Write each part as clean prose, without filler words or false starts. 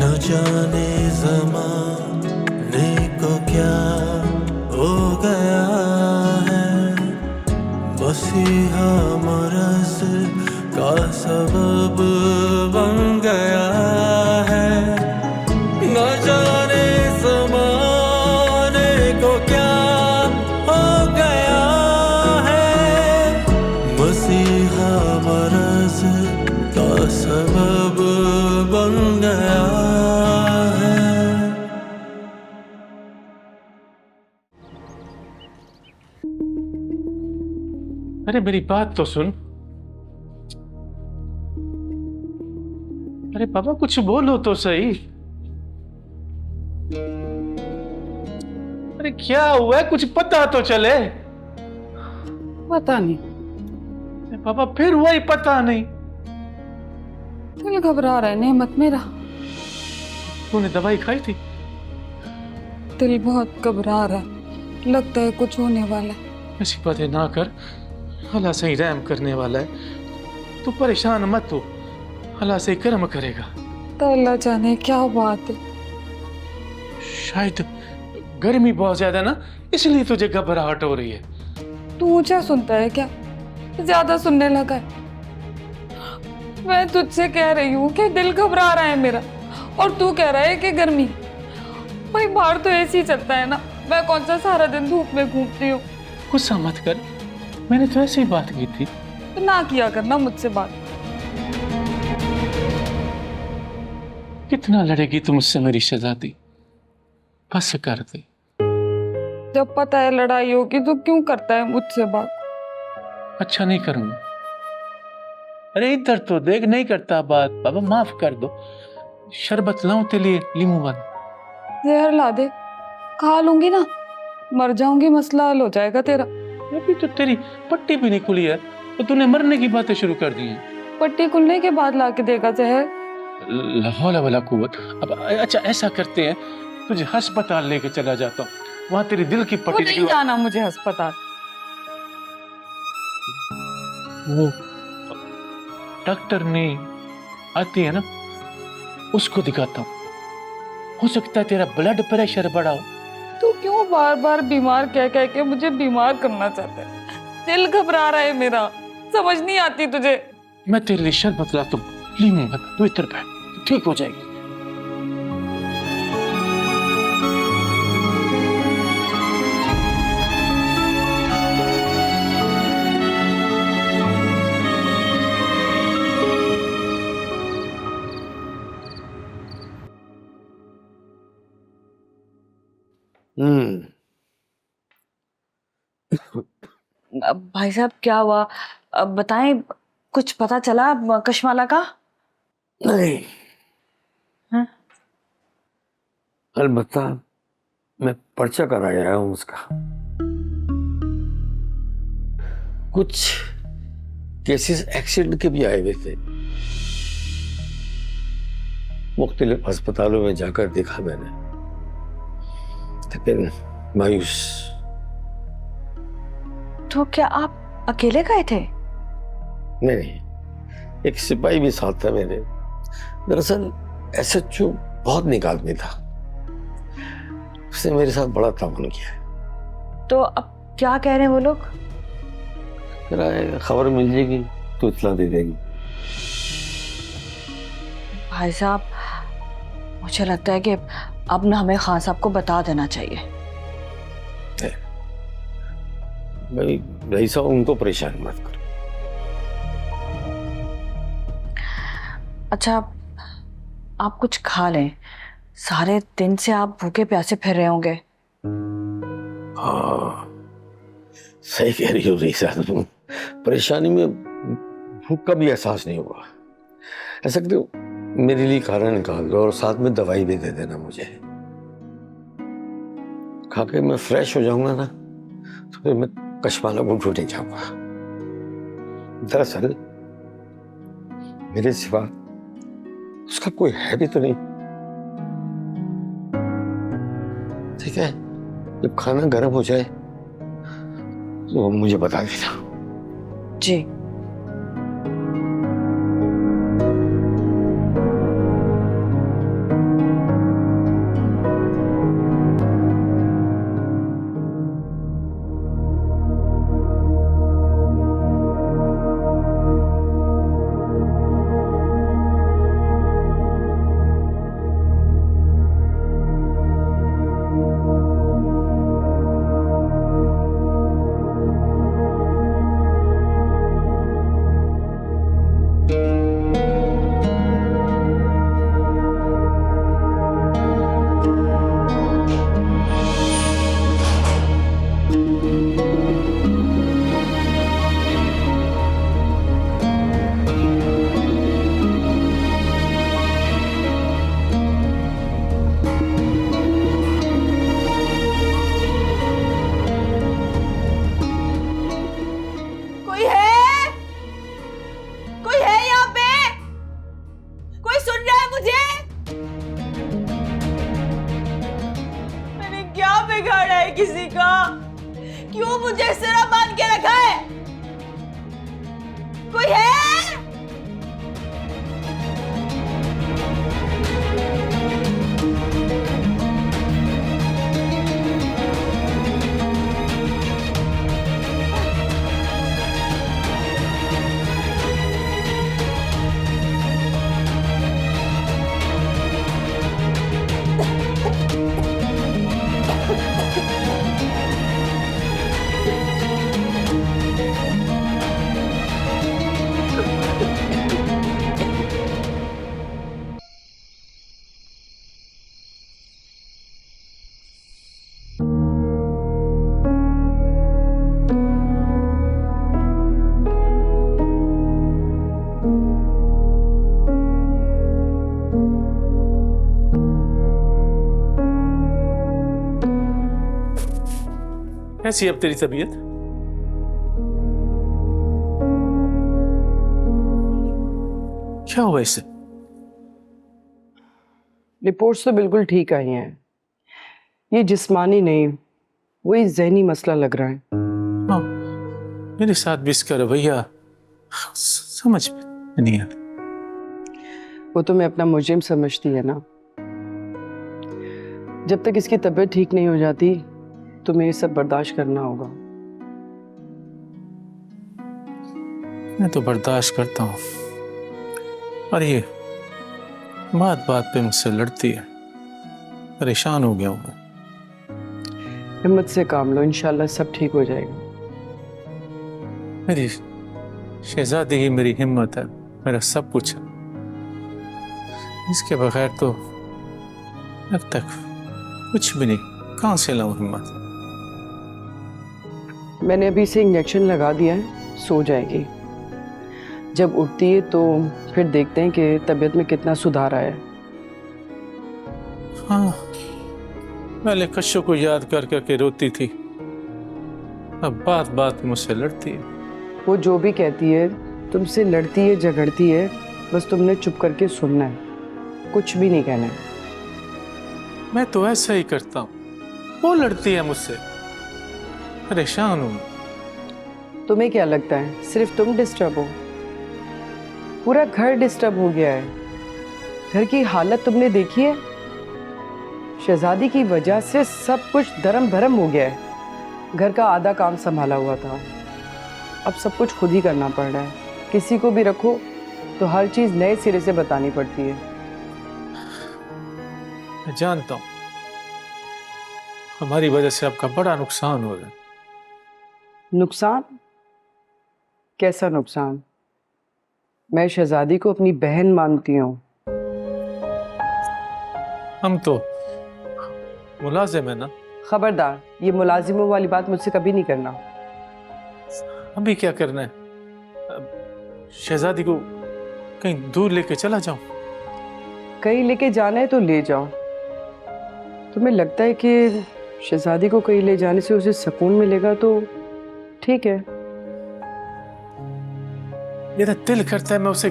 न जाने ज़माने को क्या हो गया है, मसीहा मरज का सबब बन गया है। न जाने ज़माने को क्या हो गया है, मसीहा मरज का सबब बन गया है। अरे मेरी बात तो सुन। अरे पापा कुछ बोलो तो सही। अरे क्या हुआ है, कुछ पता तो चले। पता नहीं, अरे पापा फिर वही पता नहीं। दिल घबरा रहा है नेमत मेरा। तूने दवाई खाई थी? दिल बहुत घबरा रहा है, लगता है कुछ होने वाला है। ऐसी बातें ना कर, अल्लाह सही रहम करने वाला है। तू परेशान मत हो, अल्लाह सही कर्म करेगा। तो अल्लाह जाने क्या बात है। शायद गर्मी बहुत ज्यादा ना, इसलिए तुझे घबराहट हो रही है। तू ऊंचा सुनता है क्या? ज्यादा सुनने लगा है। मैं तुझसे कह रही हूँ कि दिल घबरा रहा है मेरा, और तू कह रहा है कि गर्मी। भाई बाहर तो ऐसे ही चलता है ना, मैं कौन सा सारा दिन धूप में घूमती हूँ। गुस्सा मत कर, मैंने तो ऐसे ही बात की थी। तो ना किया करना मुझसे बात। कितना लड़ेगी तू मुझसे मेरी शहजादी, बस कर दे। जब पता है लड़ाई होगी तो क्यों करता है मुझसे बात? अच्छा नहीं करूंगा। अरे इधर तो देख, नहीं करता बात। बाबा माफ कर दो। शरबत लाऊं तेरे लिए, लीमू वाला? जहर ला दे, खा लूंगी ना, मर जाऊंगी, मसला हल हो जाएगा तेरा। अभी तो तेरी पट्टी भी नहीं खुली है, तो तूने मरने की बातें शुरू कर दी हैं। पट्टी खुलने के बाद लाके देगा जहर। ला हौला वला कुव्वत। अब अच्छा ऐसा करते हैं, तुझे अस्पताल लेके चला जाता हूँ, वहां तेरी दिल की वो पट्टी नहीं जाना मुझे अस्पताल। वो डॉक्टर ने आती है ना, उसको दिखाता हूँ। हो सकता है तेरा ब्लड प्रेशर बढ़ा हो। तू क्यों बार बार बीमार कह कह के मुझे बीमार करना चाहता है? दिल घबरा रहा है मेरा, समझ नहीं आती तुझे। मैं तेरे लिए शरबत लाता हूँ, लीमू वाला। तू इधर बैठ, ठीक हो जाएगी। भाई साहब क्या हुआ? अब बताएं, कुछ पता चला कशमाला का? नहीं। हाँ? अलबत्ता मैं पर्चा कराया हूं उसका। कुछ केसेस एक्सीडेंट के भी आए हुए थे। मुख्तलिफ अस्पतालों में जाकर देखा मैंने, लेकिन मायूस। तो क्या आप अकेले गए थे? नहीं, एक सिपाही भी साथ था मेरे। दरअसल एसएचओ बहुत नेक आदमी था, उसने मेरे साथ बड़ा ताउन किया। तो अब क्या कह रहे हैं वो लोग? कह रहा है खबर मिल जाएगी तो इत्तला दे देगी। भाई साहब मुझे लगता है कि अब ना हमें खान साहब को बता देना चाहिए। भाई रही साहब, उनको परेशान मत करो। अच्छा आप कुछ खा लें, सारे दिन से आप भूखे प्यासे फिर रहे होंगे। हाँ सही कह रही हो रही साहब, परेशानी में भूख का भी एहसास नहीं हुआ। ऐसा करो मेरे लिए खाना निकाल दो और साथ में दवाई भी दे देना मुझे। खा के मैं फ्रेश हो जाऊंगा ना, तो फिर मैं कशमाला को ढूंढने जाऊंगा। दरअसल मेरे सिवा उसका कोई है भी तो नहीं। ठीक है, जब खाना गर्म हो जाए तो मुझे बता देना। जी। किसी का? क्यों मुझे इस तरह बांध के रखा है? कोई है? कैसी है अब तेरी तबीयत? क्या हुआ इसे? रिपोर्ट्स तो बिल्कुल ठीक आई हैं। ये जिस्मानी नहीं, वही ज़हनी मसला लग रहा है। हाँ, मेरे साथ भी इसका रवैया समझ में नहीं आता। वो तो मैं अपना मुजरिम समझती है ना। जब तक इसकी तबीयत ठीक नहीं हो जाती तुम्हें ये सब बर्दाश्त करना होगा। मैं तो बर्दाश्त करता हूँ, और ये बात बात पे मुझसे लड़ती है। परेशान हो गया हूँ मैं। हिम्मत से काम लो, इंशाल्लाह सब ठीक हो जाएगा। मेरी शहजादी ही मेरी हिम्मत है, मेरा सब कुछ है। इसके बगैर तो अब तक कुछ भी नहीं। कहाँ से लाऊं हिम्मत? मैंने अभी से इंजेक्शन लगा दिया है, सो जाएगी। जब उठती है तो फिर देखते हैं कि तबीयत में कितना सुधार आया है। हाँ, पहले कश्यू को याद कर करके रोती थी, अब बात बात मुझसे लड़ती है। वो जो भी कहती है, तुमसे लड़ती है, झगड़ती है, बस तुमने चुप करके सुनना है, कुछ भी नहीं कहना है। मैं तो ऐसा ही करता हूँ, वो लड़ती है मुझसे। परेशान हूँ। तुम्हें क्या लगता है सिर्फ तुम डिस्टर्ब हो? पूरा घर डिस्टर्ब हो गया है। घर की हालत तुमने देखी है? शहजादी की वजह से सब कुछ दरम भरम हो गया है। घर का आधा काम संभाला हुआ था, अब सब कुछ खुद ही करना पड़ रहा है। किसी को भी रखो तो हर चीज नए सिरे से बतानी पड़ती है। मैं जानता हूँ हमारी वजह से आपका बड़ा नुकसान हो रहा है। नुकसान? कैसा नुकसान? मैं शहजादी को अपनी बहन मानती हूँ। हम तो मुलाजिम है ना। खबरदार, ये मुलाजिमों वाली बात मुझसे कभी नहीं करना। अभी क्या करना है? अब शहजादी को कहीं दूर लेके चला जाऊं? कहीं लेके जाना है तो ले जाओ। तुम्हें लगता है कि शहजादी को कहीं ले जाने से उसे सुकून मिलेगा तो ठीक है। मेरा दिल करता है मैं उसे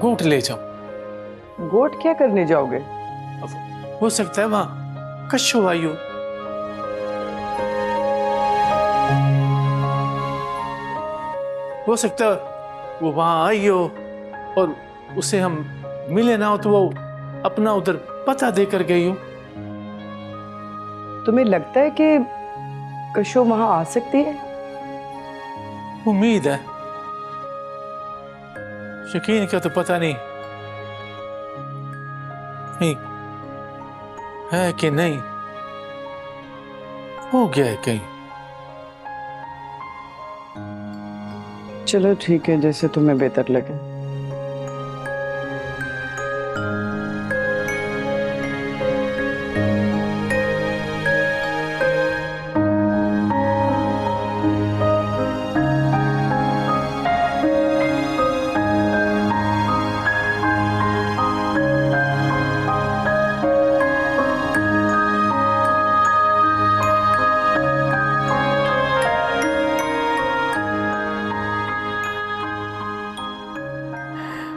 गोट ले जाऊं। गोट क्या करने जाओगे? अब हो सकता है वहां कश्यू आई हो। हो सकता है वो वहां आई हो और उसे हम मिले ना हो तो वो अपना उधर पता देकर गई हो। तुम्हें लगता है कि कश्यू वहां आ सकती है? उम्मीद है, यकीन का तो पता नहीं नहीं है कि नहीं। हो गया है कहीं। चलो ठीक है, जैसे तुम्हें बेहतर लगे।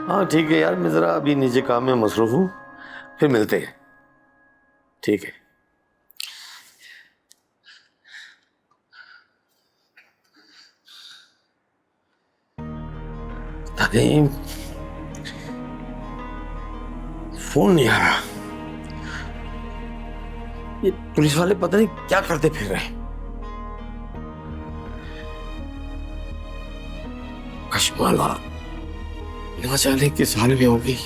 हाँ ठीक है यार, मैं ज़रा अभी निजी काम में मसरूफ़ हूँ, फिर मिलते हैं। ठीक है। पता नहीं, फोन नहीं आ रहा। ये पुलिस वाले पता नहीं क्या करते फिर रहे हैं। कश्माला ना जाने किस हाल में होगी,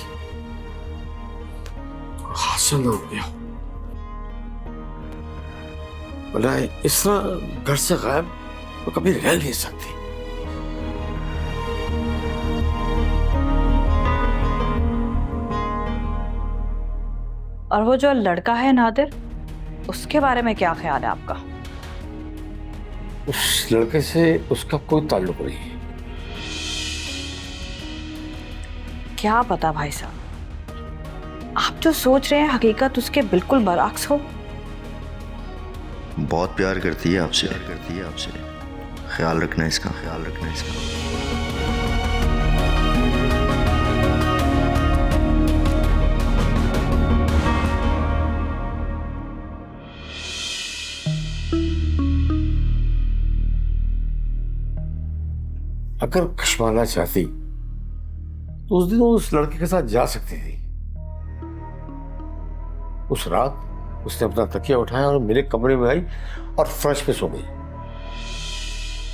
हादसा ना हो गया। बोला इस तरह घर से गायब तो कभी रह नहीं सकती। और वो जो लड़का है नादिर, उसके बारे में क्या ख्याल है आपका? उस लड़के से उसका कोई ताल्लुक नहीं है। क्या पता भाई साहब, आप जो सोच रहे हैं हकीकत उसके बिल्कुल बरअक्स हो। बहुत प्यार करती है आपसे, ख्याल रखना इसका। अगर कश्माला चाहती तो उस दिन वो उस लड़के के साथ जा सकती थी। उस रात उसने अपना तकिया उठाया और मेरे कमरे में आई और फर्श पे सो गई।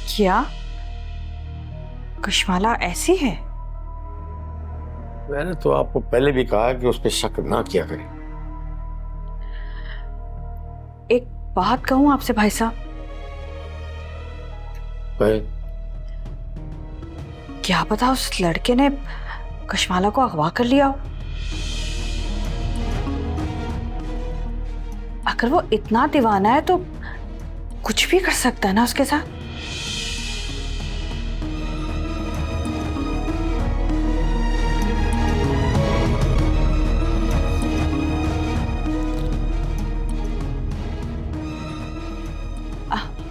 क्या कश्माला ऐसी है? मैंने तो आपको पहले भी कहा कि उस पर शक ना किया करें। एक बात कहूं आपसे भाई साहब, क्या पता उस लड़के ने कश्माला को अगवा कर लिया हो। अगर वो इतना दीवाना है तो कुछ भी कर सकता है ना उसके साथ।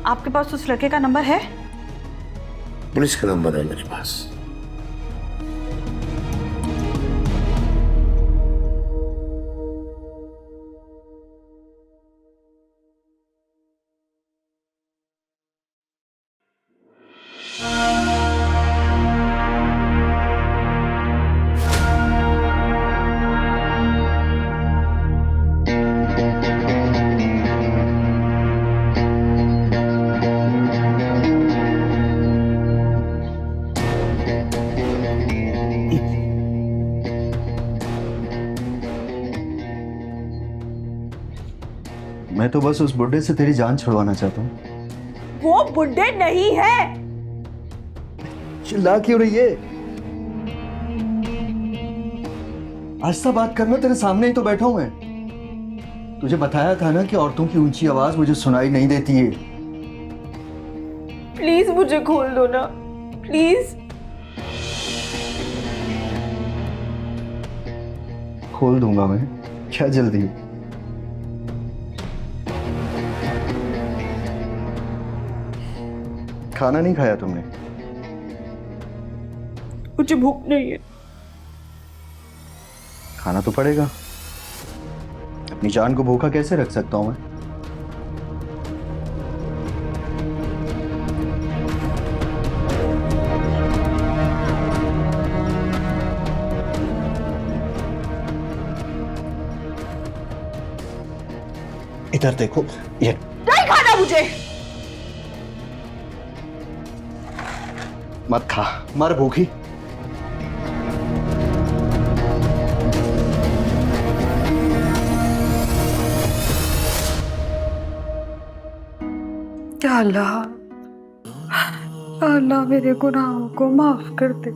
आपके पास उस लड़के का नंबर है? पुलिस का नंबर है मेरे पास। मैं तो बस उस बुड्ढे से तेरी जान छुड़वाना चाहता हूँ। वो बुड्ढे नहीं है। चिल्ला क्यों रही है? आस्ता बात करना, तेरे सामने ही तो बैठा हूं मैं। तुझे बताया था ना कि औरतों की ऊंची आवाज मुझे सुनाई नहीं देती है। प्लीज मुझे खोल दो ना, प्लीज। खोल दूंगा मैं, क्या जल्दी है? खाना नहीं खाया तुमने? मुझे भूख नहीं है। खाना तो पड़ेगा। अपनी जान को भूखा कैसे रख सकता हूं मैं? इधर देखो, ये नहीं खाना मुझे। मत खा, मर भूखी। अल्लाह, अल्लाह मेरे गुनाहों को माफ कर दे।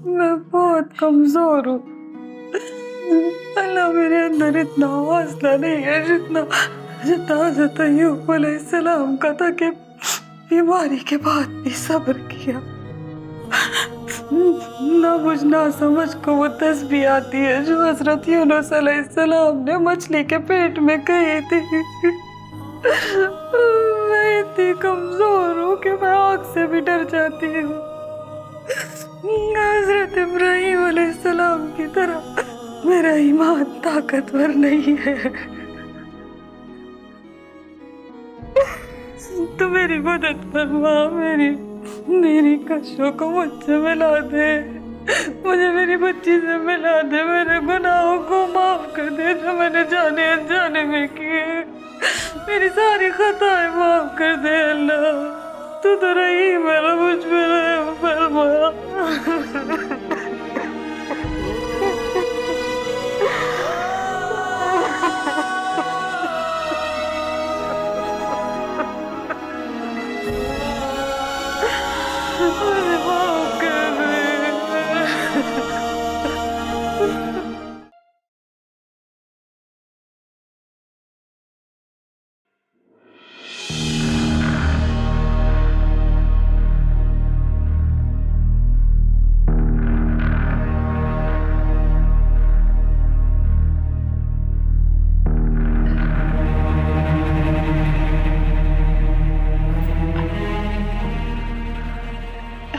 मैं बहुत कमजोर हूँ। अल्लाह मेरे अंदर इतना हौसला नहीं है जितना हज़रत अय्यूब अलैहिस्सलाम का था कि बीमारी के बाद भी सब्र किया। ना मुझ ना समझ को वो तस्बीह आती है जो हज़रत यूनुस अलैहिस्सलाम ने मछली के पेट में कही थी। मैं इतनी कमजोर हूँ कि मैं आग से भी डर जाती हूँ। हज़रत इब्राहीम अलैहिस्सलाम की तरह मेरा ईमान ताकतवर नहीं है। तो मेरी मदद फरमा, मेरी कशों को मुझसे मिला दे, मुझे मेरी बच्ची से मिला दे, मेरे गुनाहों को माफ कर दे जो मैंने जाने अनजाने में किए। मेरी सारी खताएं माफ कर दे अल्लाह, तू तो रही मेरा मुझ पे रहम फरमा। मुझे माफ कर दे।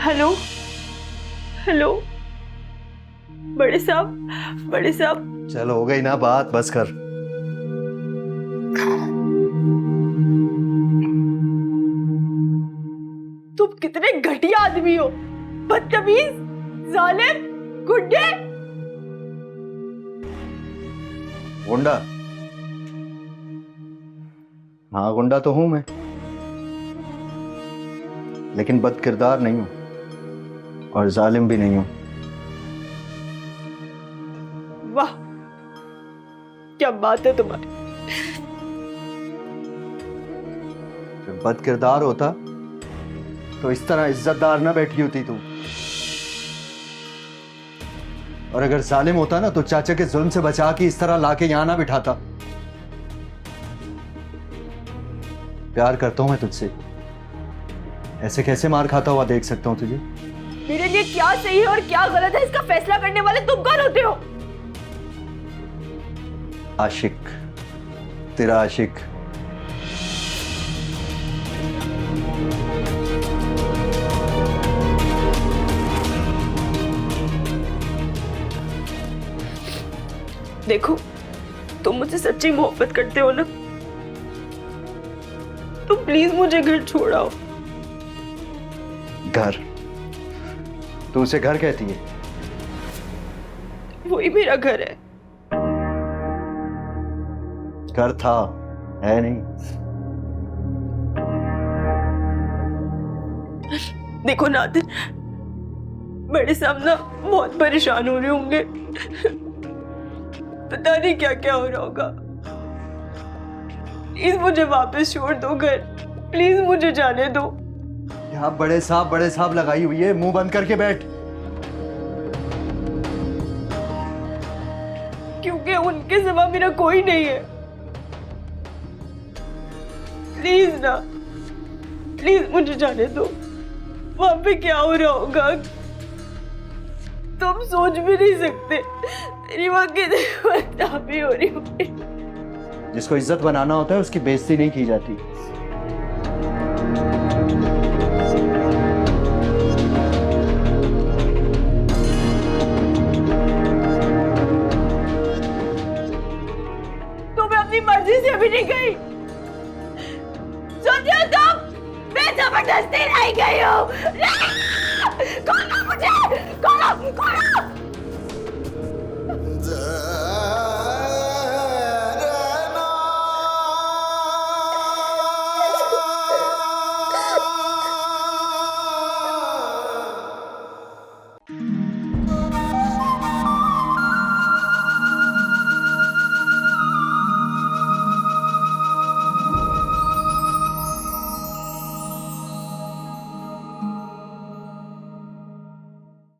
हेलो हेलो, बड़े साहब। चल हो गई ना बात, बस कर। तुम कितने घटिया आदमी हो, बदतमीज, जालिम, गुंडे। गुंडा? हाँ गुंडा तो हूं मैं, लेकिन बदकिरदार नहीं हूं और जालिम भी नहीं हूं। वाह, क्या बात है तुम्हारी। जब बदकिरदार होता तो इस तरह इज्जतदार ना बैठी होती तू, और अगर जालिम होता ना तो चाचा के जुल्म से बचा के इस तरह लाके यहां ना बिठाता। प्यार करता हूं मैं तुझसे, ऐसे कैसे मार खाता हुआ देख सकता हूं तुझे? मेरे लिए क्या सही है और क्या गलत है इसका फैसला करने वाले तुम कौन होते हो? आशिक, तेरा आशिक। देखो, तुम मुझसे सच्ची मोहब्बत करते हो ना, तो प्लीज मुझे घर छोड़ाओ। घर? तू उसे घर कहती है? वही मेरा घर है। घर था, है नहीं। देखो नादिर, बड़े साहब ना बहुत परेशान हो रहे होंगे, पता नहीं क्या क्या हो रहा होगा। प्लीज मुझे वापस छोड़ दो घर, प्लीज मुझे जाने दो। यहाँ बड़े साहब लगाई हुई है, मुंह बंद करके बैठ। क्योंकि उनके सिवा मेरा कोई नहीं है। प्लीज ना, प्लीज मुझे जाने दो। वहां पे क्या हो रहा होगा तुम सोच भी नहीं सकते। तेरी माँ कितनी भी हो रही होगी। जिसको इज्जत बनाना होता है उसकी बेइज्जती नहीं की जाती।